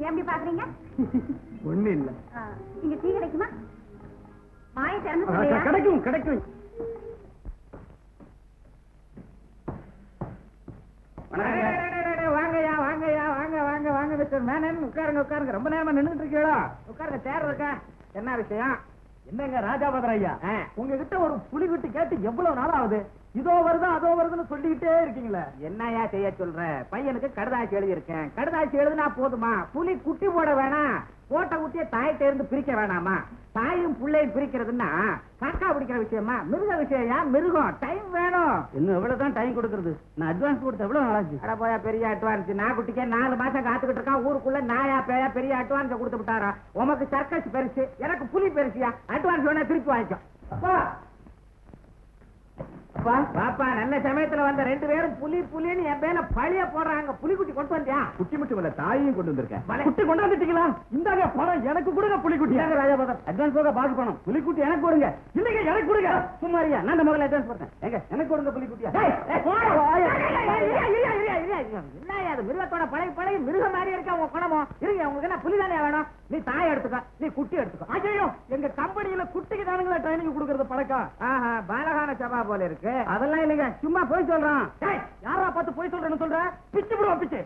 எப்படி பாக்குறீங்க? ஒண்ணு இல்ல. இங்க டீ கிடைக்குமா? மாய திறந்து சொல்றியா? கிடைக்கும் கிடைக்கும். வாங்கய்யா வாங்கய்யா வாங்க வாங்க வாங்க மிஸ்டர் மேனன், உட்காருங்க உட்காருங்க. ரொம்ப நேரமா நின்றுட்டு இருக்கீங்களா? உட்காருங்க, சேர் இருக்கா? என்ன விஷயம்? என்னங்க ராஜாபதர் ஐயா, உங்ககிட்ட ஒரு புலிகுட்டி கேட்டு எவ்வளவு நாள் ஆகுது? இதோ வருது அதோ வருதுன்னு சொல்லிக்கிட்டே இருக்கீங்களே. என்னையா செய்ய சொல்ற? பையனுக்கு கடுதாசி எழுதி இருக்கேன். கடுதாசி எழுதுனா போதுமா? புலி குட்டி போட வேணாம், போட்ட குட்டிய தாயிட்ட இருந்து பிரிக்க வேணாமா? தாயும் புள்ளையும் பிரிக்கிறதுன்னா காக்கா பிடிக்கிற விஷயமா? மிருக விஷயம். மிருகம் டைம் வேணும். இன்னும் எவ்வளவுதான் டைம் கொடுக்கறது? நான் அட்வான்ஸ் கொடுத்த எவ்வளவு நாளாச்சு? அட போயா பெரிய அட்வான்ஸ். நான் குட்டிக்கே 4 மாசம் காத்துக்கிட்டு இருக்கான். ஊருக்குள்ள நாயா பேயா பெரிய அட்வான்ஸ் கொடுத்து விட்டாரா? உமக்கு சர்க்கஸ் பெருசு, எனக்கு புலி பெருசியா? அட்வான்ஸ் வேணா திருப்பி வாங்கிக்கோ. பாப்பா, நல்ல சமயத்துல வந்த 2 பேரும் புலி புலின்னு என் மேல பழிய போடுறாங்க. புலிக்குட்டி கொண்டு வந்தியா? குட்டி மட்டும் இல்ல, தாயையும் கொண்டு வந்திருக்கேன். குட்டி கொண்டு வந்துட்டீங்களா? இந்தாங்க பணம், எனக்கு கொடுங்க புலிக்குட்டி. ராஜாபதர், அட்வான்ஸ் போக பாக்கு பணம். புலிக்குட்டி எனக்கு கொடுங்க. இல்லைங்க எனக்கு கொடுங்க. சும்மாரியா, நான் இந்த முதல்ல அட்வான்ஸ் போட்டேன். எங்க எனக்கு கொடுங்க புலிக்குட்டியா? என்ன அது மிருகத்தோட பழைய பழைய மிருக மாதிரி இருக்க உங்க குணமோ? இருங்க, உங்களுக்கு என்ன புலி தானே வேணும்? நீ தாயை எடுத்துக்க, நீ குட்டி எடுத்துக்க. ஐயோ, எங்க கம்பெனியில குட்டிக்கு தானுங்களா ட்ரைனிங் கொடுக்கறது பழக்கம். ஆஹா, பாலகான சபா போல இருக்கு. அதெல்லாம் இல்லைங்க, சும்மா போய் சொல்றான். யாரா பார்த்து போய் சொல்றேன்னு சொல்ற? பிச்சு விடுவோம் பிச்சு.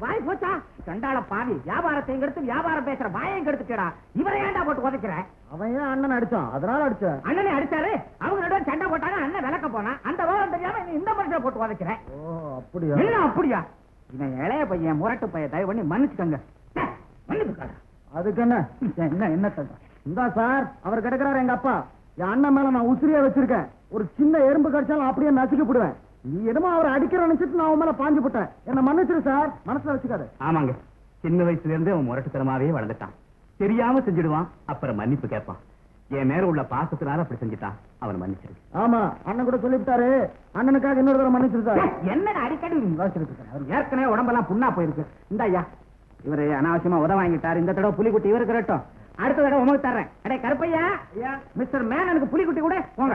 வாய் போச்சா? கண்டாள பாவி, வியாபாரத்தை எடுத்து வியாபாரம் பேசுற வாயை கெடுத்துட்டா. இவரை ஏன்டா போட்டு உதைக்கிற? அவன் ஏன் அண்ணன் அடிச்சான்? அதனால அடிச்சான். அண்ணனே அடிச்சாரு. அவங்க நடுவே சண்டை போட்டாங்க. அண்ணன் விளக்க போனா. அந்த விவரம் தெரியாம இந்த மனுஷனை போட்டு உதைக்கிறேன். அப்படியா? என்ன அப்படியா? இவன் இளைய பையன், முரட்டு பையன். தயவு பண்ணி மன்னிச்சுக்கங்க. அதுக்கு என்ன என்ன என்ன சொல்ற? இந்தா சார், அவர் கிடைக்கிறாரு எங்க அப்பா. என் அண்ணன் மேல நான் உசிரியா வச்சிருக்கேன். ஒரு சின்ன எறும்பு கடிச்சாலும் அப்படியே நசுக்கிப்படுவேன். நீ என்னமோ அவரை அடிக்கிற நினைச்சிட்டு நான் அவன் மேல பாஞ்சு போட்டேன். என்ன மன்னிச்சிரு சார், மனசுல வச்சுக்காது. ஆமாங்க, சின்ன வயசுல இருந்து அவன் முரட்டுத்தனமாவே வளர்ந்துட்டான். தெரியாம செஞ்சிடுவான், அப்புறம் மன்னிப்பு கேட்பான். என் மேல உள்ள பாசத்தினால அப்படி செஞ்சுட்டான். அவன் மன்னிச்சிரு. ஆமா, அண்ணன் கூட சொல்லிவிட்டாரு. அண்ணனுக்காக இன்னொரு தடவை மன்னிச்சிருக்காரு. என்ன அடிக்கடி அவர் ஏற்கனவே உடம்பெல்லாம் புண்ணா போயிருக்கு. இந்த ஐயா, இவரு அனாவசியமா உதவ வாங்கிட்டாரு. இந்த தடவை புலிக்குட்டி இவருக்கு இருக்கட்டும். அடுத்த தடவை உமக்கு தர்றேன். அடே கருப்பையா, மிஸ்டர் மேனனுக்கு புலிக்குட்டி கூட போங்க.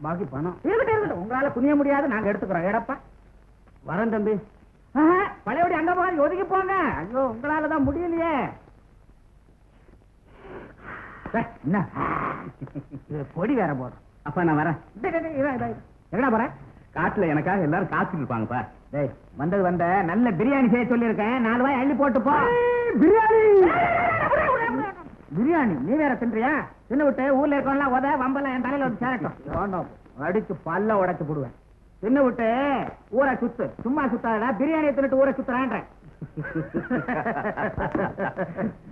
பாக்கி பணம் இருக்கட்டும், உங்களால புனிய முடியாது, நாங்க எடுத்துக்கிறோம். எடப்பா வரேன் தம்பி. பழையபடி அங்க போக ஒதுக்கி போங்க. ஐயோ, உங்களாலதான் முடியலையே. என்ன பொடி வேற போறோம். அப்ப நான் வரேன். எங்கடா போறேன்? காட்டுல எனக்காக எல்லாரும் காத்துட்டு இருப்பாங்கப்பா. டேய், வந்தது வந்த நல்ல பிரியாணி செய்ய சொல்லி இருக்கேன். 4 வாய் அள்ளி போட்டு போ. பிரியாணி பிரியாணி நீ வேற தின்றியா? தின்னு விட்டு ஊர்ல இருக்கவன்லாம் உத வம்பெல்லாம் என் தலையில வந்து சேரட்டும். அடிச்சு பல்ல உடைச்சு போடுவேன். தின்னு விட்டு ஊரை சுத்து. சும்மா சுத்தாதடா, பிரியாணியை தின்னுட்டு ஊரை சுத்துறான்ற.